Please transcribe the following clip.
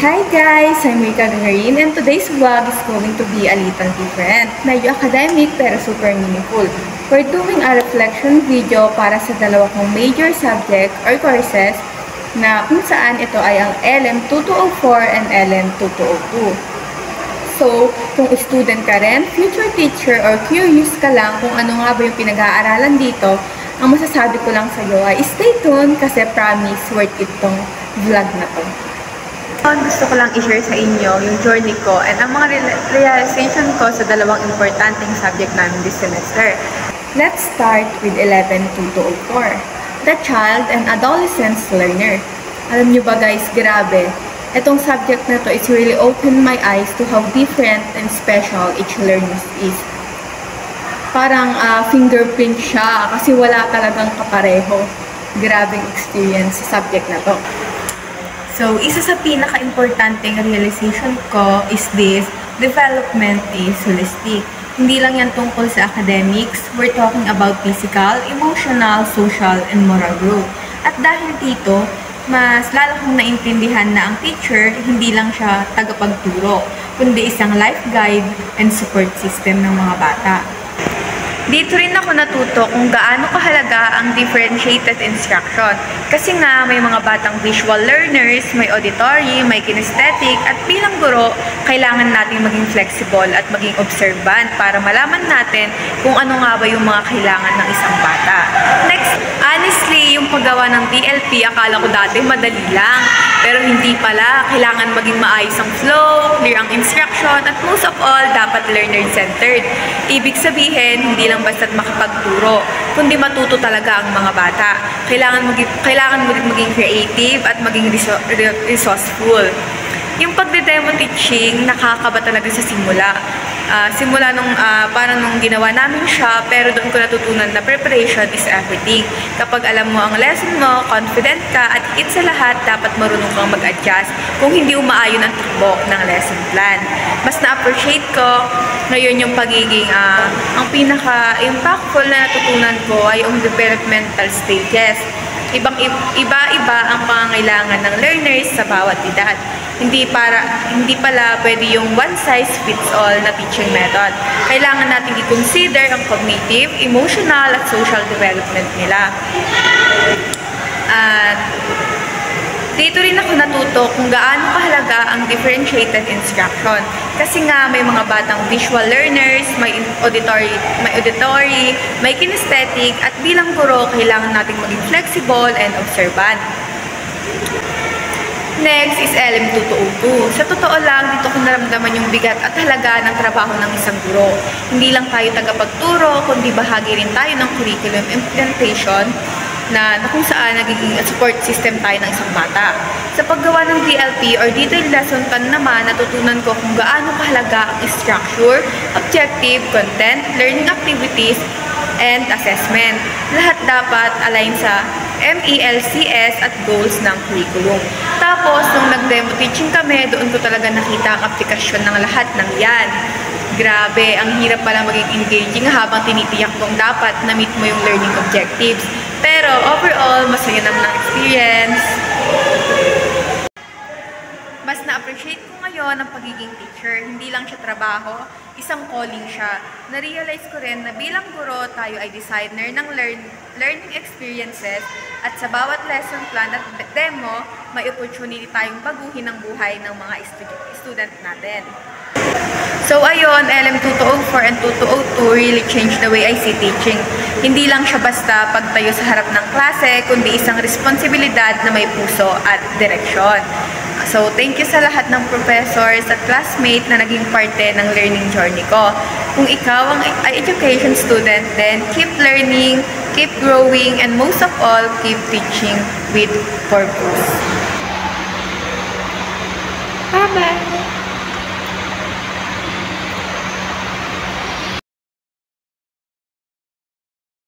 Hi guys! I'm Mika Gagarin and today's vlog is going to be a little different. Medyo academic pero super meaningful. We're doing a reflection video para sa dalawa kong major subject or courses na kung saan ito ay ang LM2204 and LM2202. So, kung student ka rin, future teacher or curious ka lang kung ano nga ba yung pinag-aaralan dito, ang masasabi ko lang sa'yo ay stay tuned kasi promise worth it tong vlog na to. Gusto ko lang i-share sa inyo yung journey ko and ang mga realization ko sa dalawang importanteng subject namin this semester. Let's start with 112204, the child and adolescence learner. Alam nyo ba guys, grabe. Itong subject na to is really opened my eyes to how different and special each learner is. Parang fingerprint siya kasi wala talagang kapareho. Grabing experience sa subject na to. So, isa sa pinaka-importanteng realization ko is this: development is holistic. Hindi lang yan tungkol sa academics, we're talking about physical, emotional, social, and moral growth. At dahil dito, mas lalo kong naintindihan na ang teacher, hindi lang siya tagapagturo, kundi isang life guide and support system ng mga bata. Dito rin ako natuto kung gaano kahalaga ang differentiated instruction. Kasi nga, may mga batang visual learners, may auditory, may kinesthetic, at bilang guro, kailangan natin maging flexible at maging observant para malaman natin kung ano nga ba yung mga kailangan ng isang bata. Next, honestly, yung paggawa ng DLP, akala ko dati madali lang. Pero hindi pala, kailangan maging maayos ang flow, clear ang instruction, at most of all, dapat learner-centered. Ibig sabihin, hindi lang basta't makapagturo, kundi matuto talaga ang mga bata. Kailangan maging creative at maging resourceful. Yung pagde-demo teaching, nakakaba talaga sa simula. Simula parang nung ginawa namin siya, pero doon ko natutunan na preparation is everything. Kapag alam mo ang lesson mo, confident ka, at higit sa lahat, dapat marunong kang mag-adjust kung hindi umaayon ang takbo ng lesson plan. Mas na-appreciate ko ngayon yung pagiging, ang pinaka-impactful na natutunan ko ay yung developmental stages. Iba-iba ang pangangailangan ng learners sa bawat edad. Hindi pala pwede yung one-size-fits-all na teaching method. Kailangan natin i-consider ang cognitive, emotional, at social development nila. At dito rin ako natuto kung gaano kahalaga ang differentiated instruction. Kasi nga may mga batang visual learners, may auditory, may kinesthetic, at bilang guro, kailangan nating maging flexible and observant. Next is LM2202. Sa totoo lang, dito ko naramdaman yung bigat at halaga ng trabaho ng isang guro. Hindi lang tayo tagapagturo, kundi bahagi rin tayo ng curriculum implementation na kung saan nagiging support system tayo ng isang bata. Sa paggawa ng DLP or detailed lesson plan naman, natutunan ko kung gaano kahalaga ang structure, objective, content, learning activities, and assessment. Lahat dapat align sa MELCS at goals ng curriculum. Tapos, nung nag-demo teaching kami, doon ko talaga nakita ang aplikasyon ng lahat ng yan. Grabe, ang hirap pala maging engaging habang tinitiyak kong dapat na-meet mo yung learning objectives. Pero overall, masaya naman ang experience. Mas na-appreciate ko ngayon ang pagiging teacher. Hindi lang siya trabaho, isang calling siya. Na-realize ko rin na bilang guro, tayo ay designer ng learning experiences at sa bawat lesson plan at demo, may opportunity tayong baguhin ang buhay ng mga student natin. So ayun, LM2204 and 2202 really changed the way I see teaching. Hindi lang siya basta pagtayo sa harap ng klase, kundi isang responsibilidad na may puso at direksyon. So thank you sa lahat ng professors at classmates na naging parte ng learning journey ko. Kung ikaw ang education student, then keep learning, keep growing, and most of all, keep teaching with purpose. Bye-bye!